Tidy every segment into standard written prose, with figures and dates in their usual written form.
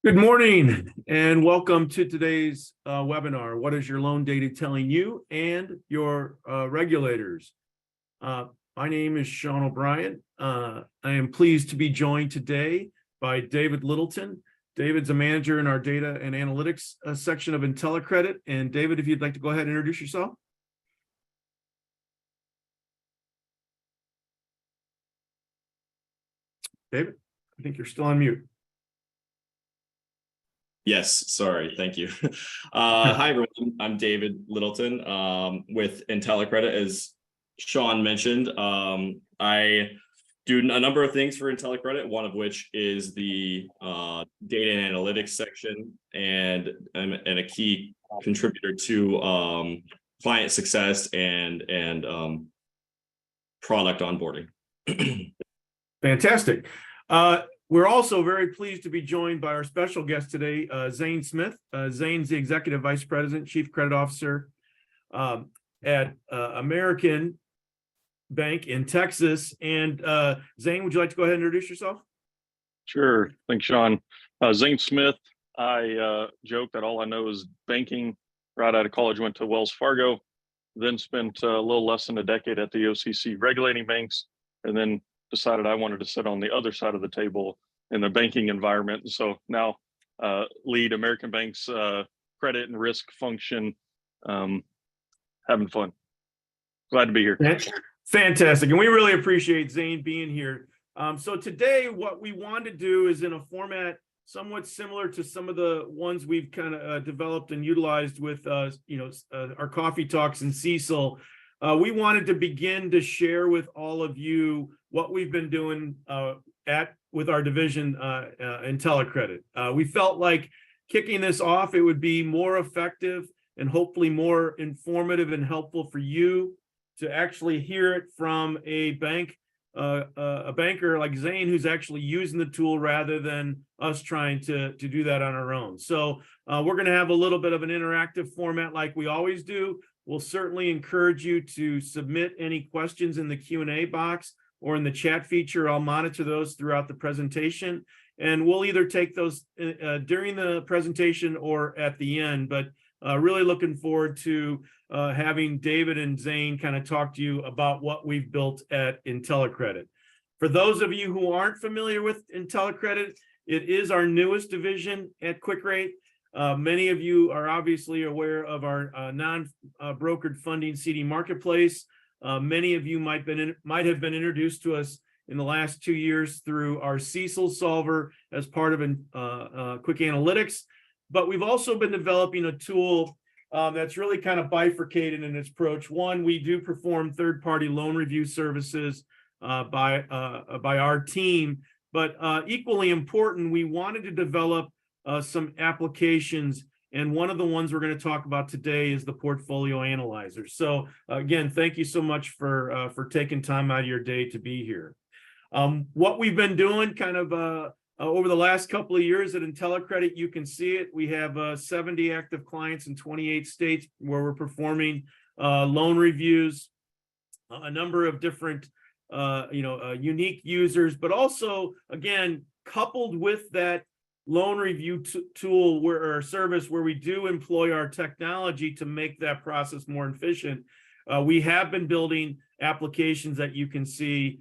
Good morning and welcome to today's webinar. What is your loan data telling you and your regulators? My name is Sean O'Brien. I am pleased to be joined today by David Littleton. David's a manager in our data and analytics section of IntelliCredit. And David, if you'd like to go ahead and introduce yourself. David, I think you're still on mute. Yes, sorry, thank you. Hi, everyone. I'm David Littleton with IntelliCredit. As Sean mentioned, I do a number of things for IntelliCredit, one of which is the data and analytics section, and a key contributor to client success and product onboarding. Fantastic. We're also very pleased to be joined by our special guest today, Zane Smith. Zane's the Executive Vice President, Chief Credit Officer at American Bank in Texas. And Zane, would you like to go ahead and introduce yourself? Sure. Thanks, Sean. Zane Smith. I joke that all I know is banking. Right out of college, went to Wells Fargo, then spent a little less than a decade at the OCC regulating banks, and then decided I wanted to sit on the other side of the table in the banking environment. So now lead American Bank's credit and risk function. Having fun. Glad to be here. Fantastic. And we really appreciate Zane being here. So today, what we want to do is in a format somewhat similar to some of the ones we've kind of developed and utilized with our coffee talks in Cecil. We wanted to begin to share with all of you what we've been doing with our division IntelliCredit. We felt like kicking this off, it would be more effective and hopefully more informative and helpful for you to actually hear it from a banker like Zane, who's actually using the tool rather than us trying to do that on our own. So we're going to have a little bit of an interactive format like we always do. We'll certainly encourage you to submit any questions in the Q&A box or in the chat feature. I'll monitor those throughout the presentation, and we'll either take those during the presentation or at the end. But really looking forward to having David and Zane kind of talk to you about what we've built at IntelliCredit. For those of you who aren't familiar with IntelliCredit, it is our newest division at QuickRate. Many of you are obviously aware of our non-brokered funding CD marketplace. Many of you might have been introduced to us in the last 2 years through our Cecil solver as part of Quick Analytics. But we've also been developing a tool that's really kind of bifurcated in its approach. One, we do perform third-party loan review services by our team, but equally important, we wanted to develop some applications, and one of the ones we're going to talk about today is the portfolio analyzer. So again, thank you so much for taking time out of your day to be here. What we've been doing kind of over the last couple of years at IntelliCredit, you can see it. We have 70 active clients in 28 states where we're performing loan reviews, a number of different unique users, but also, again, coupled with that loan review tool or service where we do employ our technology to make that process more efficient. We have been building applications that you can see,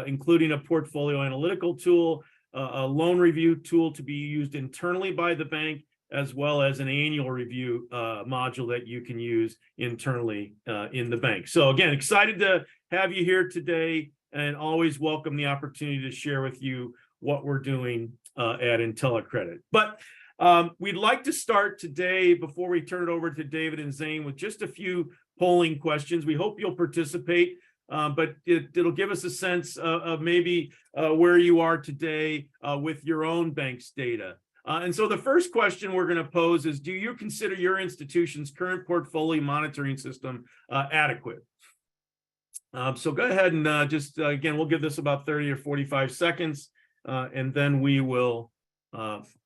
including a portfolio analytical tool, a loan review tool to be used internally by the bank, as well as an annual review module that you can use internally in the bank. So again, excited to have you here today, and always welcome the opportunity to share with you what we're doing at IntelliCredit. But we'd like to start today, before we turn it over to David and Zane, with just a few polling questions. We hope you'll participate, but it'll give us a sense of maybe where you are today with your own bank's data. And so the first question we're going to pose is, do you consider your institution's current portfolio monitoring system adequate? So go ahead and again, we'll give this about 30 or 45 seconds. And then we will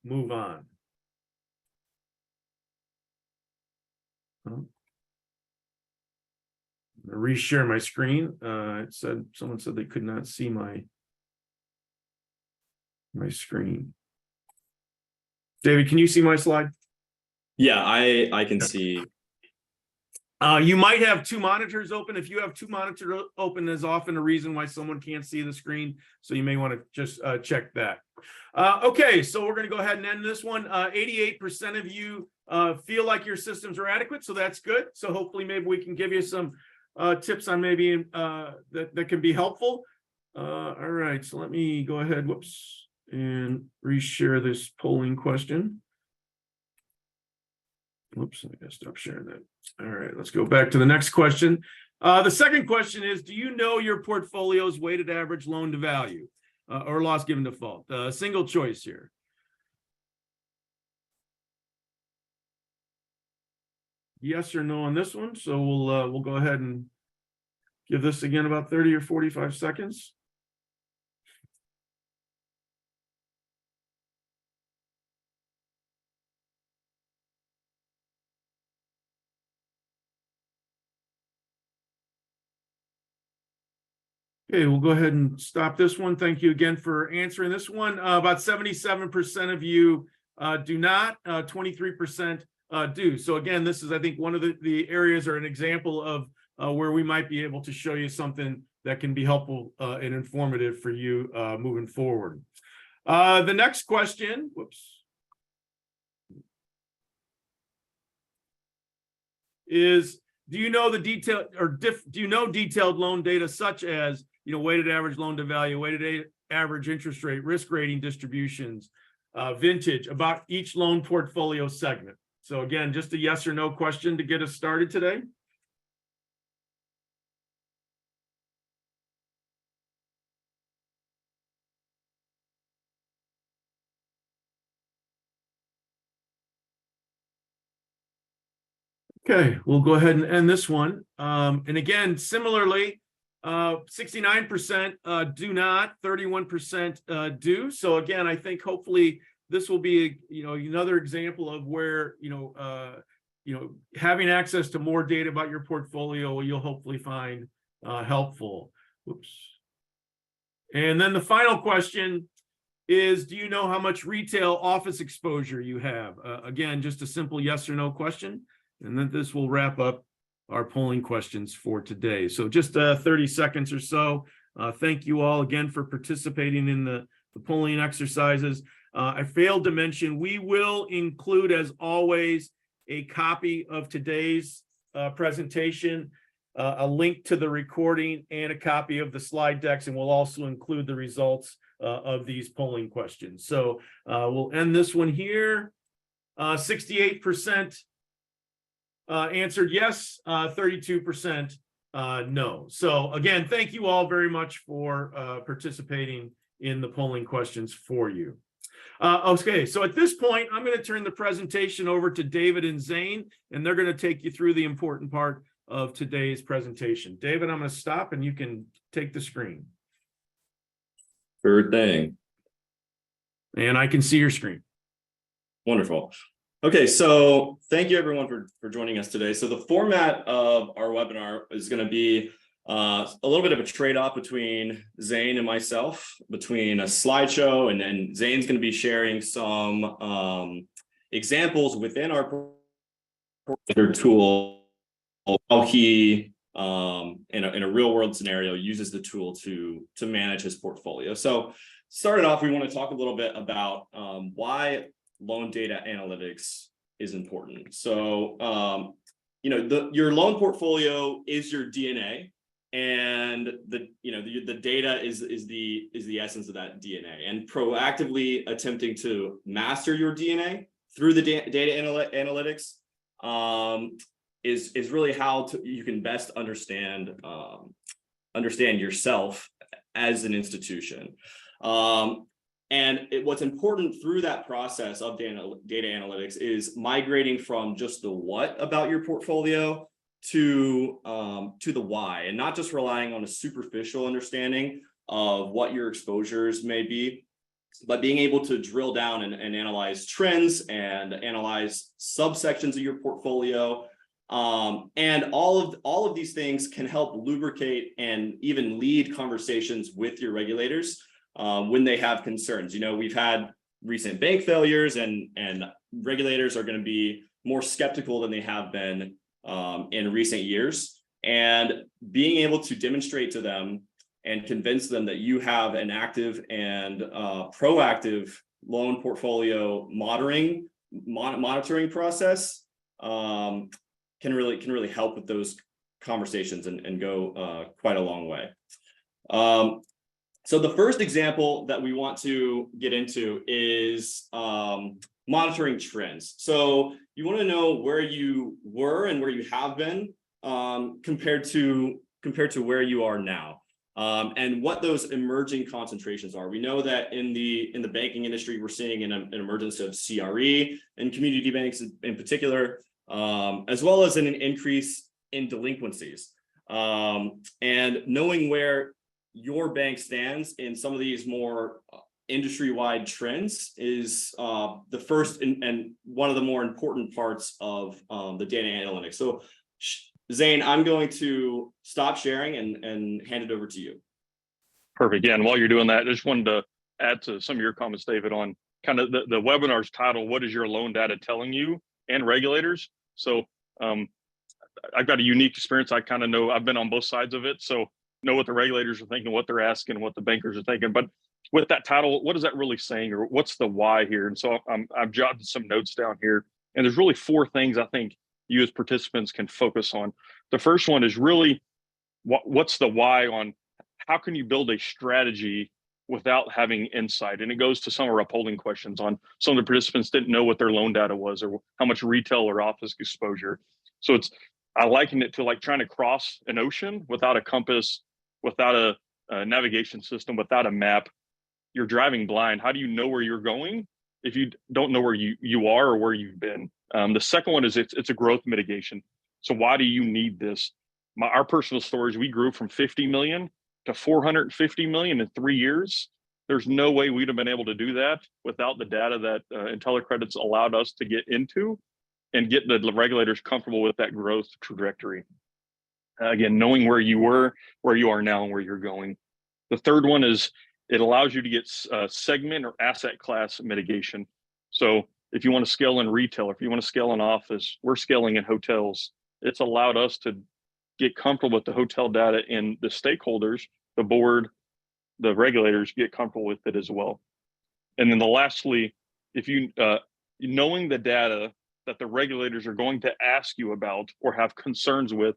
move on. Reshare my screen. Someone said they could not see my screen. David, can you see my slide? Yeah, I can see. You might have two monitors open. If you have two monitors open, there's often a reason why someone can't see the screen. So you may want to just check that. Okay, so we're going to go ahead and end this one. 88% of you feel like your systems are adequate, so that's good. So hopefully maybe we can give you some tips on maybe that can be helpful. All right, so let me go ahead, whoops, and reshare this polling question. Whoops, I gotta stop sharing that. All right, let's go back to the next question. The second question is, do you know your portfolio's weighted average loan to value or loss given default? Single choice here. Yes or no on this one. So we'll go ahead and give this again about 30 or 45 seconds. Okay, we'll go ahead and stop this one. Thank you again for answering this one. About 77% of you do not, 23% do. So again, this is, I think, one of the areas or an example of where we might be able to show you something that can be helpful and informative for you moving forward. The next question, whoops, is, do you know the detail or do you know detailed loan data such as, weighted average loan to value, weighted average interest rate, risk rating distributions, vintage about each loan portfolio segment? So again, just a yes or no question to get us started today. Okay, we'll go ahead and end this one. And again, similarly, 69% do not, 31% do. So again, I think hopefully this will be, another example of where, having access to more data about your portfolio, you'll hopefully find helpful. Oops. And then the final question is, do you know how much retail office exposure you have? Again, just a simple yes or no question. And then this will wrap up our polling questions for today. So just 30 seconds or so. Thank you all again for participating in the polling exercises. I failed to mention, we will include, as always, a copy of today's presentation, a link to the recording, and a copy of the slide decks, and we'll also include the results of these polling questions. So we'll end this one here. 68% answered yes, 32% no. So again, thank you all very much for participating in the polling questions for you. Okay, so at this point, I'm going to turn the presentation over to David and Zane, and they're going to take you through the important part of today's presentation. David, I'm going to stop and you can take the screen. Sure thing. And I can see your screen. Wonderful. Okay, so thank you everyone for joining us today. So the format of our webinar is going to be a little bit of a trade-off between Zane and myself, between a slideshow, and then Zane's going to be sharing some examples within our tool, how he in a real-world scenario uses the tool to manage his portfolio. So starting off, we want to talk a little bit about why loan data analytics is important. So, your loan portfolio is your DNA, and the data is the essence of that DNA. And proactively attempting to master your DNA through the data analytics is really how you can best understand yourself as an institution. And what's important through that process of data analytics is migrating from just the what about your portfolio to the why, and not just relying on a superficial understanding of what your exposures may be, but being able to drill down and analyze trends and analyze subsections of your portfolio. And all of these things can help lubricate and even lead conversations with your regulators when they have concerns. We've had recent bank failures, and regulators are going to be more skeptical than they have been in recent years. And being able to demonstrate to them and convince them that you have an active and proactive loan portfolio monitoring process can really help with those conversations and go quite a long way. So the first example that we want to get into is monitoring trends. So you want to know where you were and where you have been compared to where you are now. And what those emerging concentrations are. We know that in the banking industry, we're seeing an emergence of CRE and community banks in particular, as well as an increase in delinquencies. And knowing where your bank stands in some of these more industry-wide trends is the first and one of the more important parts of the data analytics. So Zane, I'm going to stop sharing and hand it over to you. Perfect. Yeah, and while you're doing that, I just wanted to add to some of your comments, David, on kind of the webinar's title, What is Your Loan Data Telling You? And regulators. So I've got a unique experience. I kind of know, I've been on both sides of it. So know what the regulators are thinking, what they're asking, what the bankers are thinking. But with that title, what is that really saying, or what's the why here? And so I've jotted some notes down here. And there's really 4 things I think you as participants can focus on. The first one is really what's the why on how can you build a strategy without having insight? And it goes to some of our polling questions on some of the participants didn't know what their loan data was or how much retail or office exposure. So I liken it to like trying to cross an ocean without a compass, without a navigation system, without a map. You're driving blind. How do you know where you're going if you don't know where you are or where you've been? The second one is it's a growth mitigation. So why do you need this? Our personal stories, we grew from 50 million to 450 million in 3 years. There's no way we'd have been able to do that without the data that IntelliCredit's allowed us to get into and get the regulators comfortable with that growth trajectory. Again, knowing where you were, where you are now, and where you're going. The third one is it allows you to get segment or asset class mitigation. So if you want to scale in retail, if you want to scale in office, we're scaling in hotels. It's allowed us to get comfortable with the hotel data, and the stakeholders, the board, the regulators get comfortable with it as well. And then lastly, if you knowing the data that the regulators are going to ask you about or have concerns with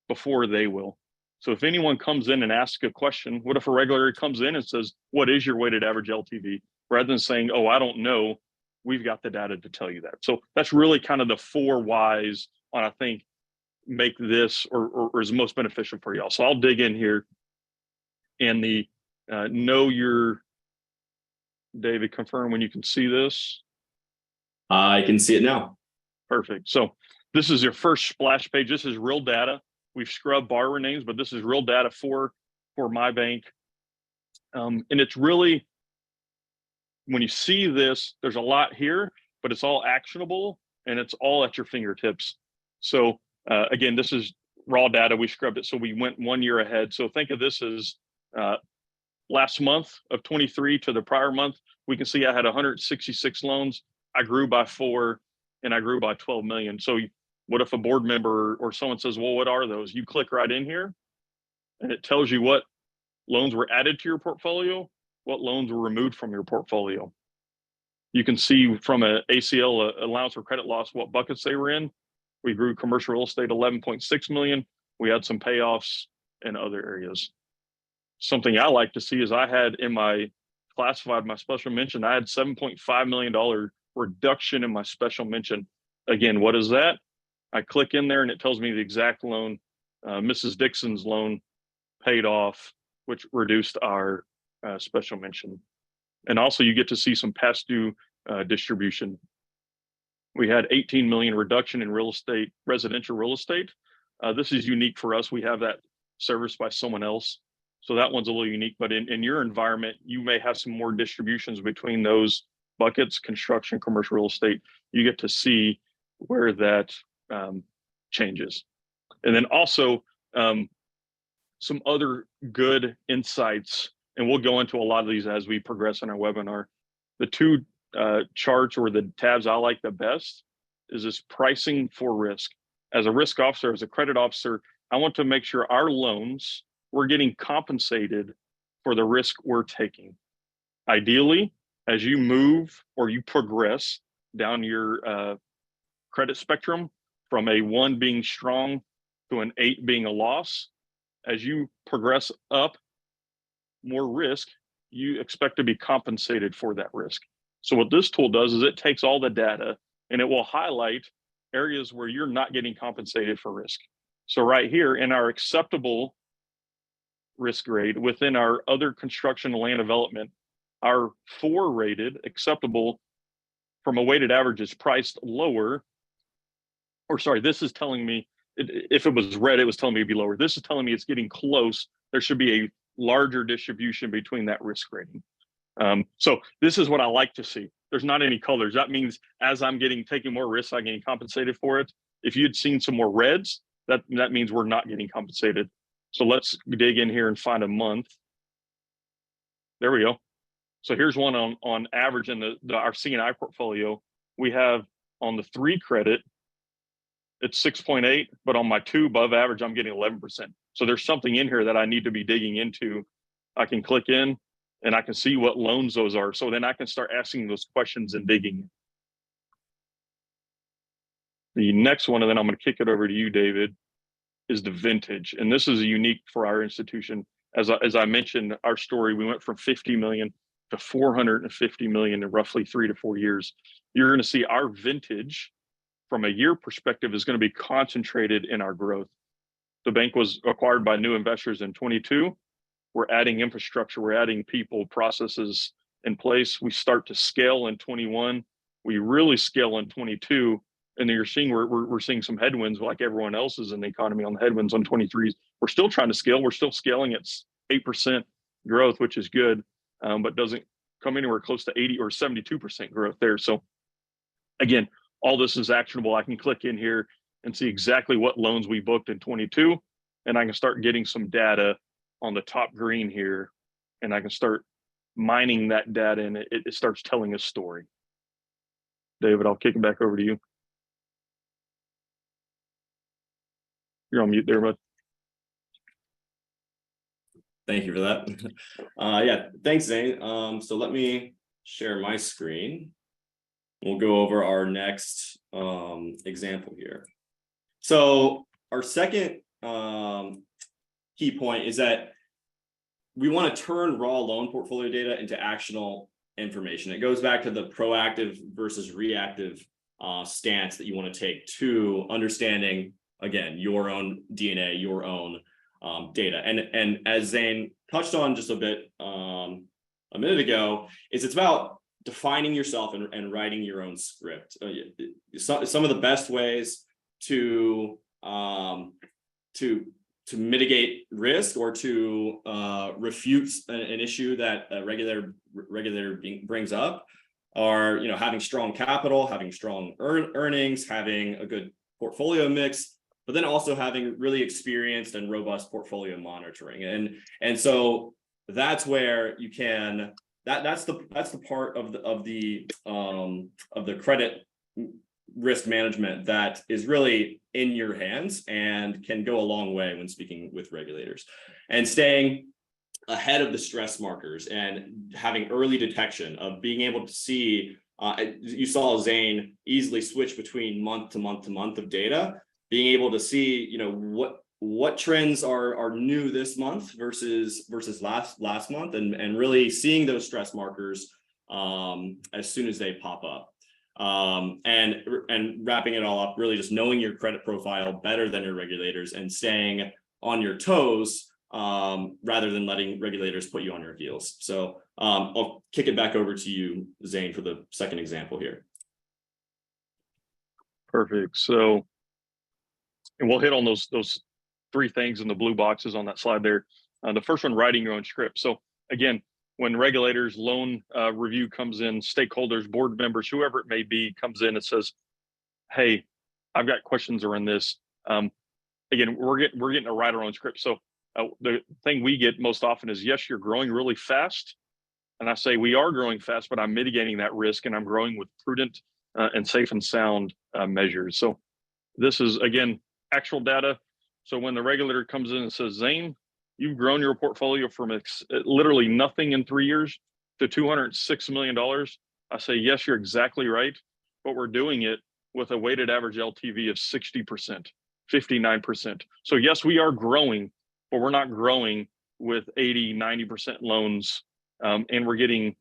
before they will. So if anyone comes in and asks a question, what if a regulator comes in and says, what is your weighted average LTV? Rather than saying, oh, I don't know, we've got the data to tell you that. So that's really kind of the 4 whys on, I think, make this or is most beneficial for y'all. So I'll dig in here. And the know your, David, confirm when you can see this. I can see it now. Perfect. So this is your first splash page. This is real data. We've scrubbed borrower names, but this is real data for my bank. And it's really, when you see this, there's a lot here, but it's all actionable and it's all at your fingertips. So again, this is raw data. We scrubbed it. So we went 1 year ahead. So think of this as last month of 23 to the prior month. We can see I had 166 loans. I grew by 4 and I grew by 12 million. So what if a board member or someone says, well, what are those? You click right in here and it tells you what loans were added to your portfolio, what loans were removed from your portfolio. You can see from a ACL, allowance for credit loss, what buckets they were in. We grew commercial real estate 11.6 million. We had some payoffs in other areas. Something I like to see is I had in my classified, my special mention, I had $7.5 million reduction in my special mention. Again, what is that? I click in there and it tells me the exact loan. Mrs. Dixon's loan paid off, which reduced our special mention. And also you get to see some past due distribution. We had 18 million reduction in real estate, residential real estate. This is unique for us. We have that serviced by someone else. So that one's a little unique, but in your environment, you may have some more distributions between those buckets, construction, commercial real estate. You get to see where that changes. And then also some other good insights, and we'll go into a lot of these as we progress in our webinar. The 2 charts or the tabs I like the best is this pricing for risk. As a risk officer, as a credit officer, I want to make sure our loans, we're getting compensated for the risk we're taking. Ideally, as you move or you progress down your credit spectrum from a 1 being strong to an 8 being a loss, as you progress up more risk, you expect to be compensated for that risk. So what this tool does is it takes all the data and it will highlight areas where you're not getting compensated for risk. So right here in our acceptable risk grade within our other construction and land development, our 4 rated acceptable from a weighted average is priced lower. Or sorry, this is telling me, if it was red, it was telling me it'd be lower. This is telling me it's getting close. There should be a larger distribution between that risk rating. So this is what I like to see. There's not any colors. That means as I'm taking more risks, I'm getting compensated for it. If you'd seen some more reds, that means we're not getting compensated. So let's dig in here and find a month. There we go. So here's one on average in our C&I portfolio. We have on the 3 credit, it's 6.8, but on my 2 above average, I'm getting 11%. So there's something in here that I need to be digging into. I can click in and I can see what loans those are. So then I can start asking those questions and digging. The next one, and then I'm going to kick it over to you, David, is the vintage. And this is unique for our institution. As I mentioned, our story, we went from 50 million to 450 million in roughly 3 to 4 years. You're going to see our vintage from a year perspective is going to be concentrated in our growth. The bank was acquired by new investors in 22. We're adding infrastructure, we're adding people, processes in place. We start to scale in 21. We really scale in 22. And then you're seeing we're seeing some headwinds like everyone else is in the economy on the headwinds on 23s. We're still trying to scale. We're still scaling at 8% growth, which is good, but doesn't come anywhere close to 80 or 72% growth there. So again, all this is actionable. I can click in here and see exactly what loans we booked in 22, and I can start getting some data on the top green here, and I can start mining that data, and it starts telling a story. David, I'll kick it back over to you. You're on mute there, bud. Thank you for that. Yeah, thanks, Zane. So let me share my screen. We'll go over our next example here. So our second key point is that we want to turn raw loan portfolio data into actionable information. It goes back to the proactive versus reactive stance that you want to take to understanding, again, your own DNA, your own data. And as Zane touched on just a bit a minute ago, it's about defining yourself and writing your own script. Some of the best ways to mitigate risk or to refute an issue that a regulator brings up are, having strong capital, having strong earnings, having a good portfolio mix, but then also having really experienced and robust portfolio monitoring. And so that's where you can, that's the part of the credit risk management that is really in your hands and can go a long way when speaking with regulators. And staying ahead of the stress markers and having early detection of being able to see, you saw Zane easily switch between month to month to month of data, being able to see, what trends are new this month versus last month, and really seeing those stress markers as soon as they pop up. And wrapping it all up, really just knowing your credit profile better than your regulators and staying on your toes rather than letting regulators put you on your heels. So I'll kick it back over to you, Zane, for the second example here. Perfect. So, and we'll hit on those 3 things in the blue boxes on that slide there. The first one, writing your own script. So again, when regulators, loan review comes in, stakeholders, board members, whoever it may be, comes in and says, hey, I've got questions around this. Again, we're getting to write our own script. So the thing we get most often is, yes, you're growing really fast. and I say we are growing fast, but I'm mitigating that risk and I'm growing with prudent and safe and sound measures. So this is, again, actual data. So when the regulator comes in and says, Zane, you've grown your portfolio from literally nothing in 3 years to $206 million. I say, yes, you're exactly right. But we're doing it with a weighted average LTV of 60%, 59%. So yes, we are growing, but we're not growing with 80, 90% loans. And we're getting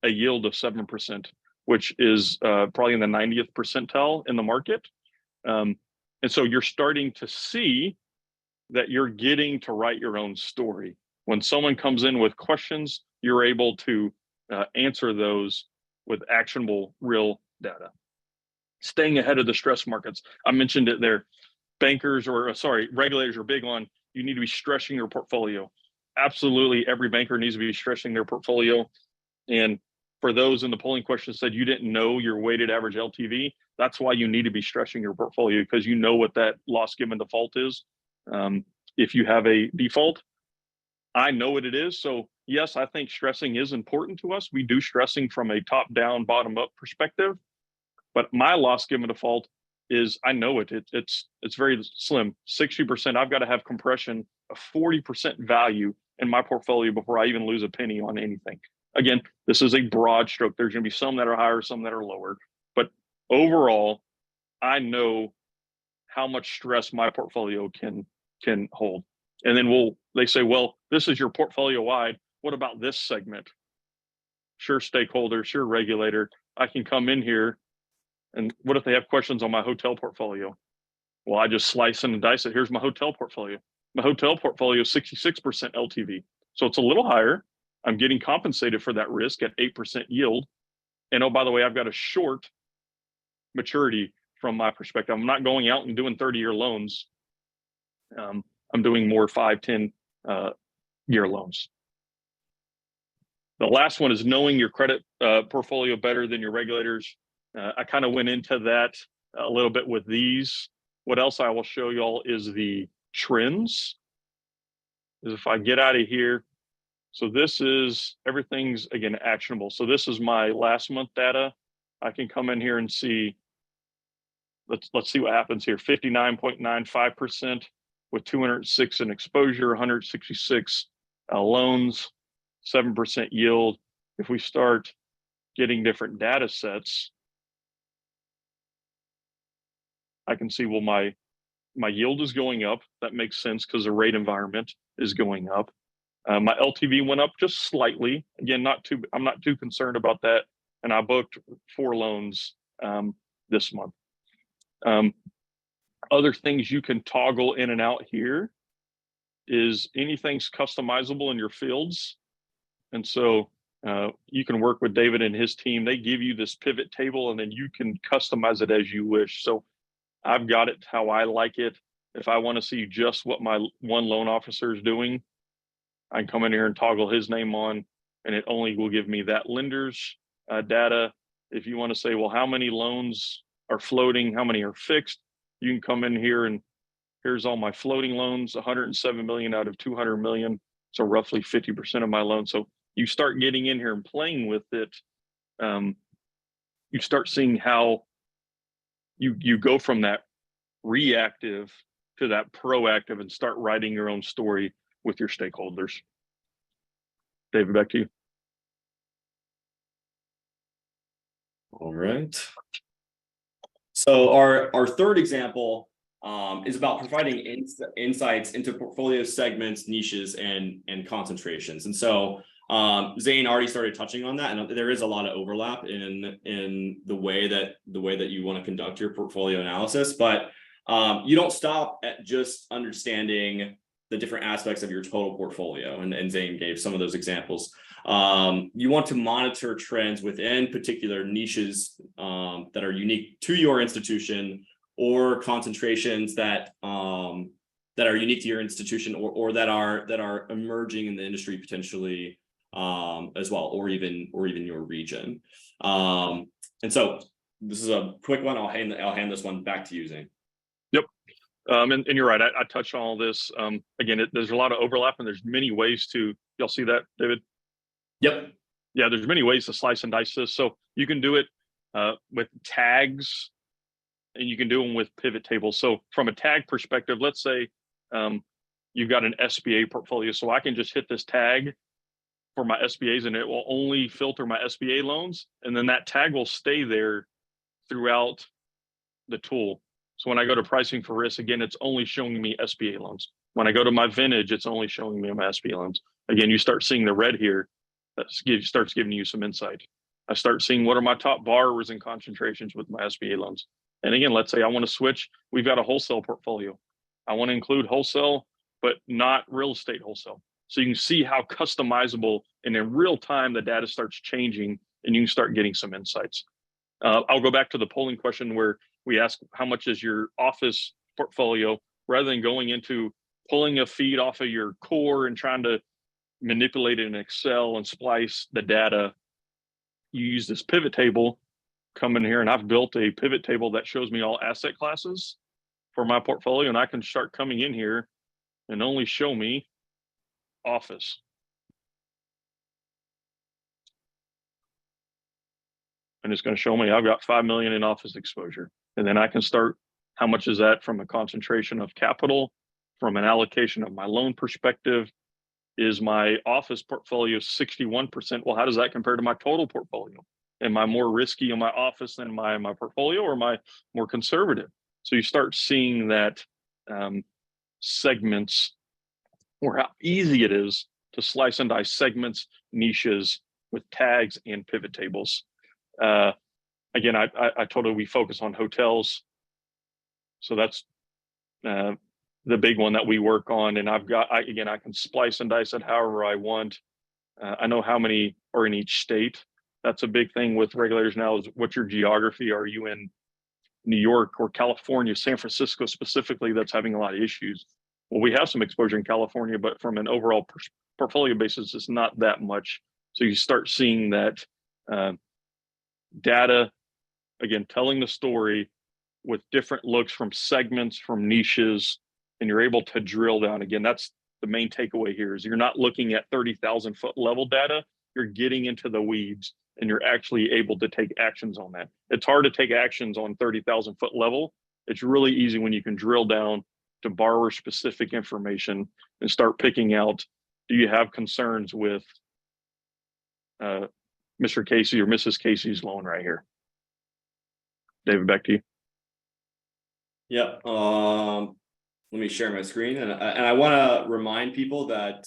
a yield of 7%, which is probably in the 90th percentile in the market. And so you're starting to see that you're getting to write your own story. When someone comes in with questions, you're able to answer those with actionable real data. Staying ahead of the stress markets. I mentioned it there. Regulators are big on, you need to be stressing your portfolio. Absolutely, every banker needs to be stressing their portfolio. And for those in the polling question said you didn't know your weighted average LTV, that's why you need to be stressing your portfolio, because you know what that loss given default is. If you have a default, I know what it is. So yes, I think stressing is important to us. We do stressing from a top down, bottom up perspective, but my loss given default is, I know it's very slim. 60%, I've got to have compression of 40% value in my portfolio before I even lose a penny on anything. Again, this is a broad stroke. There's going to be some that are higher, some that are lower, but overall, I know how much stress my portfolio can hold. And then they say, well, this is your portfolio wide. What about this segment? Sure, stakeholder, sure, regulator. I can come in here, and what if they have questions on my hotel portfolio? Well, I just slice and dice it. Here's my hotel portfolio. My hotel portfolio is 66% LTV. So it's a little higher. I'm getting compensated for that risk at 8% yield. And oh, by the way, I've got a short maturity from my perspective. I'm not going out and doing 30-year loans. I'm doing more 5, 10 year loans. The last one is knowing your credit portfolio better than your regulators. I kind of went into that a little bit with these. What else I will show y'all is the trends. Is if I get out of here. So this is, everything's, again, actionable. So this is my last month data. I can come in here and see, let's see what happens here. 59.95% with 206 in exposure, 166 loans, 7% yield. If we start getting different data sets, I can see, well, my yield is going up. That makes sense because the rate environment is going up. My LTV went up just slightly. Again, I'm not too concerned about that. And I booked 4 loans this month. Other things you can toggle in and out here is anything's customizable in your fields. And so you can work with David and his team. They give you this pivot table and then you can customize it as you wish. So I've got it how I like it. If I want to see just what my one loan officer is doing, I can come in here and toggle his name on, and it only will give me that lender's data. If you want to say, well, how many loans are floating, how many are fixed, you can come in here and here's all my floating loans, 107 million out of 200 million. So roughly 50% of my loans. So you start getting in here and playing with it. You start seeing how you go from that reactive to that proactive and start writing your own story with your stakeholders. David, back to you. All right. So our third example is about providing insights into portfolio segments, niches, and concentrations. And so Zane already started touching on that, and there is a lot of overlap in the way that you want to conduct your portfolio analysis, but you don't stop at just understanding the different aspects of your total portfolio. And Zane gave some of those examples. You want to monitor trends within particular niches that are unique to your institution, or concentrations that are unique to your institution, or that are emerging in the industry potentially as well, or even your region. And so this is a quick one. I'll hand this one back to you, Zane. Yep. And you're right. I touched on all this. Again, there's a lot of overlap, and there's many ways to. Y'all see that, David? Yep. Yeah, there's many ways to slice and dice this. So you can do it with tags, and you can do them with pivot tables. So from a tag perspective, let's say you've got an SBA portfolio. So I can just hit this tag for my SBAs, and it will only filter my SBA loans. And then that tag will stay there throughout the tool. So when I go to pricing for risk, again, it's only showing me SBA loans. When I go to my vintage, it's only showing me my SBA loans. Again, you start seeing the red here. That starts giving you some insight. I start seeing what are my top borrowers and concentrations with my SBA loans. And again, let's say I want to switch. We've got a wholesale portfolio. I want to include wholesale, but not real estate wholesale. So you can see how customizable, and in real time, the data starts changing, and you can start getting some insights. I'll go back to the polling question where we ask how much is your office portfolio, rather than going into pulling a feed off of your core and trying to manipulate it in Excel and splice the data. You use this pivot table, come in here, and I've built a pivot table that shows me all asset classes for my portfolio, and I can start coming in here and only show me office. And it's going to show me I've got 5 million in office exposure. And then I can start, how much is that from a concentration of capital, from an allocation of my loan perspective? Is my office portfolio 61%? Well, how does that compare to my total portfolio? Am I more risky on my office than my portfolio, or am I more conservative? So you start seeing that segments, or how easy it is to slice and dice segments, niches with tags and pivot tables. Again, I told you we focus on hotels. So that's the big one that we work on. And I can splice and dice it however I want. I know how many are in each state. That's a big thing with regulators now, is what's your geography? Are you in New York or California, San Francisco specifically, that's having a lot of issues? Well, we have some exposure in California, but from an overall portfolio basis, it's not that much. So you start seeing that data, again, telling the story with different looks from segments, from niches, and you're able to drill down. Again, that's the main takeaway here, is you're not looking at 30,000 foot level data, you're getting into the weeds, and you're actually able to take actions on that. It's hard to take actions on 30,000 foot level. It's really easy when you can drill down to borrower specific information and start picking out, do you have concerns with Mr. Casey or Mrs. Casey's loan right here? David, back to you. Yep. Let me share my screen, and I want to remind people that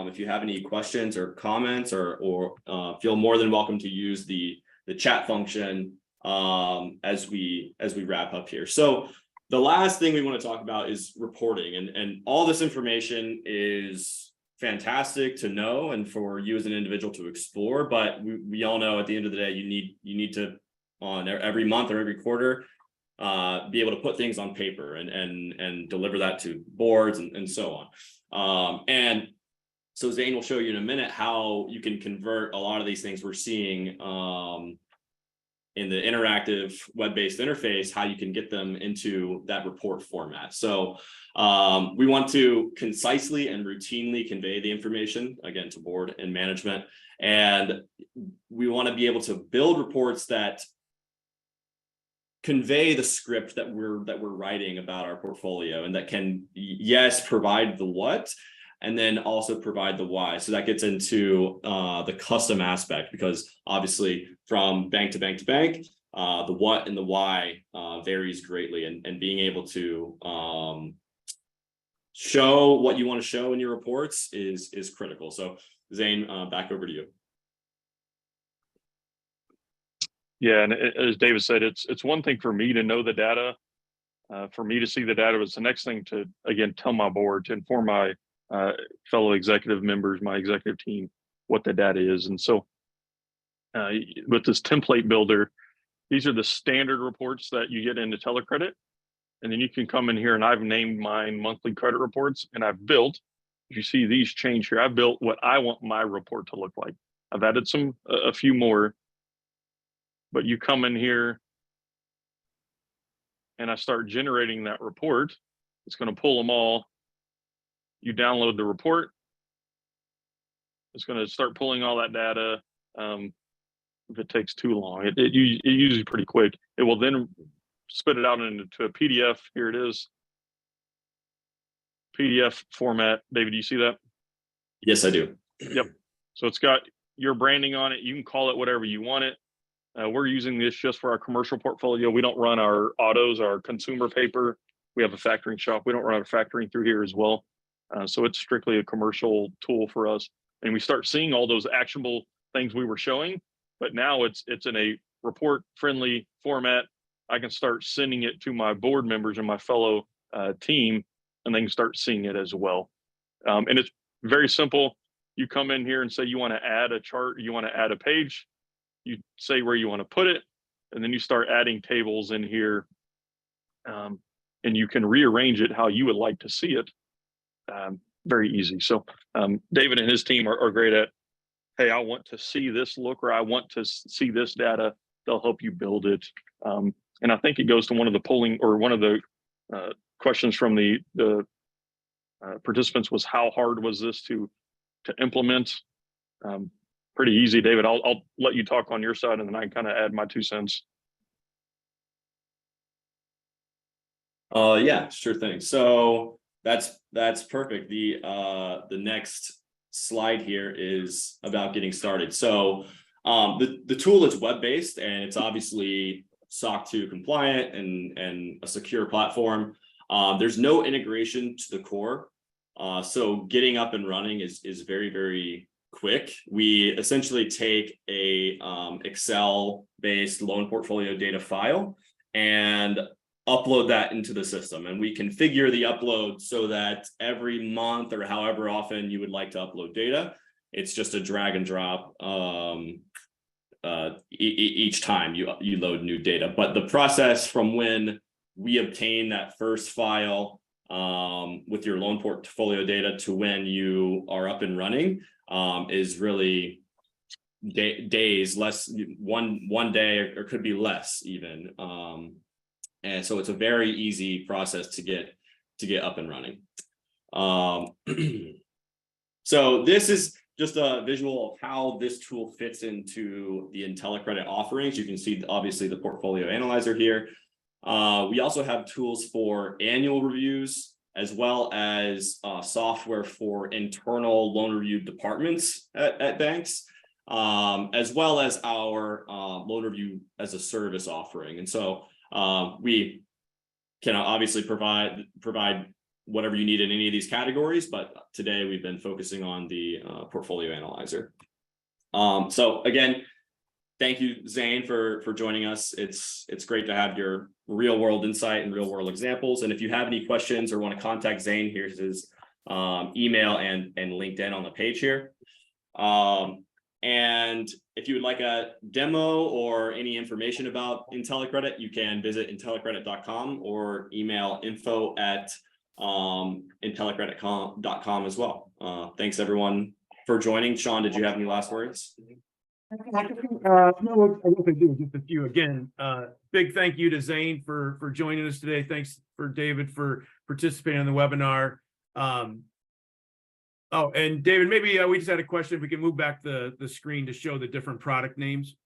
if you have any questions or comments, or feel more than welcome to use the chat function as we wrap up here. So the last thing we want to talk about is reporting, and all this information is fantastic to know and for you as an individual to explore, but we all know at the end of the day, you need to, on every month or every quarter, be able to put things on paper and deliver that to boards and so on. And so Zane will show you in a minute how you can convert a lot of these things we're seeing in the interactive web-based interface, how you can get them into that report format. So we want to concisely and routinely convey the information, again, to board and management. And we want to be able to build reports that convey the script that we're writing about our portfolio, and that can, yes, provide the what, and then also provide the why. So that gets into the custom aspect, because obviously from bank to bank to bank, the what and the why varies greatly, and being able to show what you want to show in your reports is critical. So Zane, back over to you. Yeah, and as David said, it's one thing for me to know the data, for me to see the data. It's the next thing to, again, tell my board, to inform my fellow executive members, my executive team, what the data is. And so with this template builder, these are the standard reports that you get in IntelliCredit. And then you can come in here, and I've named mine monthly credit reports, and I've built, if you see these change here, I've built what I want my report to look like. I've added a few more. But you come in here and I start generating that report. It's going to pull them all. You download the report. It's going to start pulling all that data. if it takes too long. It usually pretty quick. It will then spit it out into a PDF. Here it is. PDF format. David, do you see that? Yes, I do. Yep. So it's got your branding on it. You can call it whatever you want it. We're using this just for our commercial portfolio. We don't run our autos, our consumer paper. We have a factoring shop. We don't run our factoring through here as well. So it's strictly a commercial tool for us. And we start seeing all those actionable things we were showing, but now it's in a report friendly format. I can start sending it to my board members and my fellow team, and they can start seeing it as well. And it's very simple. You come in here and say you want to add a chart, you want to add a page, you say where you want to put it, and then you start adding tables in here, and you can rearrange it how you would like to see it. Very easy. So David and his team are great at, hey, I want to see this look, or I want to see this data. They'll help you build it. And I think it goes to one of the polling, or one of the questions from the participants was, how hard was this to implement? Pretty easy. David, I'll let you talk on your side, and then I can kind of add my 2 cents. Yeah, sure thing. So that's perfect. The next slide here is about getting started. So the tool is web-based, and it's obviously SOC 2 compliant and a secure platform. There's no integration to the core. So getting up and running is very, very quick. We essentially take a Excel-based loan portfolio data file and upload that into the system, and we configure the upload so that every month, or however often you would like to upload data, it's just a drag and drop each time you load new data. But the process from when we obtain that first file with your loan portfolio data to when you are up and running is really days, less, one day, or could be less even. And so it's a very easy process to get up and running. So this is just a visual of how this tool fits into the IntelliCredit offerings. You can see obviously the portfolio analyzer here. We also have tools for annual reviews, as well as software for internal loan review departments at banks, as well as our loan review as a service offering. And so we can obviously provide whatever you need in any of these categories, but today we've been focusing on the portfolio analyzer. So again, thank you, Zane, for joining us. It's great to have your real world insight and real world examples. And if you have any questions or want to contact Zane, here's his email and LinkedIn on the page here. And if you would like a demo or any information about IntelliCredit, you can visit IntelliCredit.com or email info@IntelliCredit.com as well. Thanks everyone for joining. Sean, did you have any last words? No, I guess I do. Just a few. Again, big thank you to Zane for joining us today. Thanks for David for participating in the webinar. Oh, and David, maybe we just had a question. If we can move back the screen to show the different product names.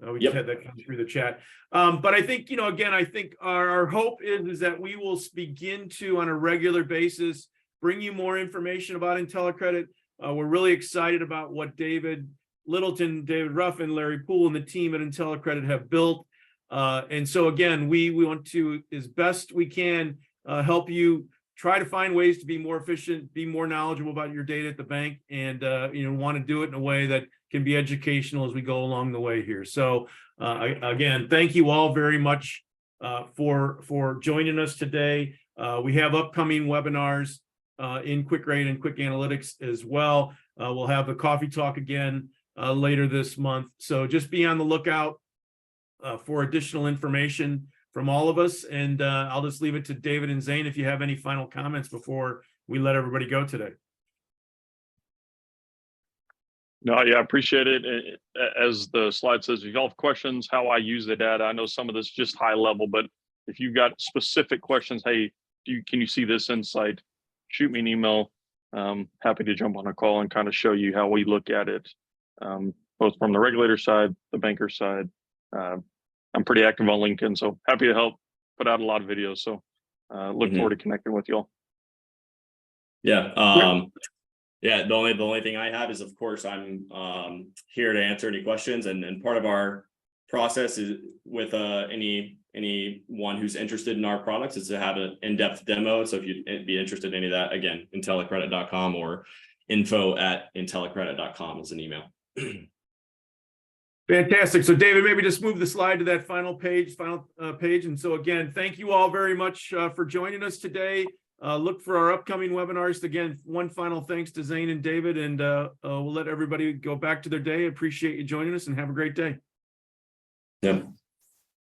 We just had that come through the chat. But I think, again, I think our hope is that we will begin to, on a regular basis, bring you more information about IntelliCredit. We're really excited about what David Littleton, David Ruffin, Larry Poole, and the team at IntelliCredit have built. And so again, we want to, as best we can, help you try to find ways to be more efficient, be more knowledgeable about your data at the bank, and want to do it in a way that can be educational as we go along the way here. So again, thank you all very much for joining us today. We have upcoming webinars in Quick Rate and Quick Analytics as well. We'll have the coffee talk again later this month. So just be on the lookout for additional information from all of us. And I'll just leave it to David and Zane if you have any final comments before we let everybody go today. No, yeah, I appreciate it. As the slide says, if you have questions, how I use the data, I know some of this is just high level, but if you've got specific questions, hey, can you see this insight? Shoot me an email. Happy to jump on a call and kind of show you how we look at it. both from the regulator side, the banker side. I'm pretty active on LinkedIn, so happy to help put out a lot of videos. So look forward to connecting with you all. Yeah. Yeah. The only thing I have is, of course, I'm here to answer any questions, and part of our process is with anyone who's interested in our products is to have an in-depth demo. So if you'd be interested in any of that, again, IntelliCredit.com or info@IntelliCredit.com is an email. Fantastic. So David, maybe just move the slide to that final page. And so again, thank you all very much for joining us today. Look for our upcoming webinars. Again, one final thanks to Zane and David, and we'll let everybody go back to their day. Appreciate you joining us, and have a great day. Yeah.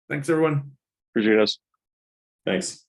Thanks, everyone. Appreciate us. Thanks.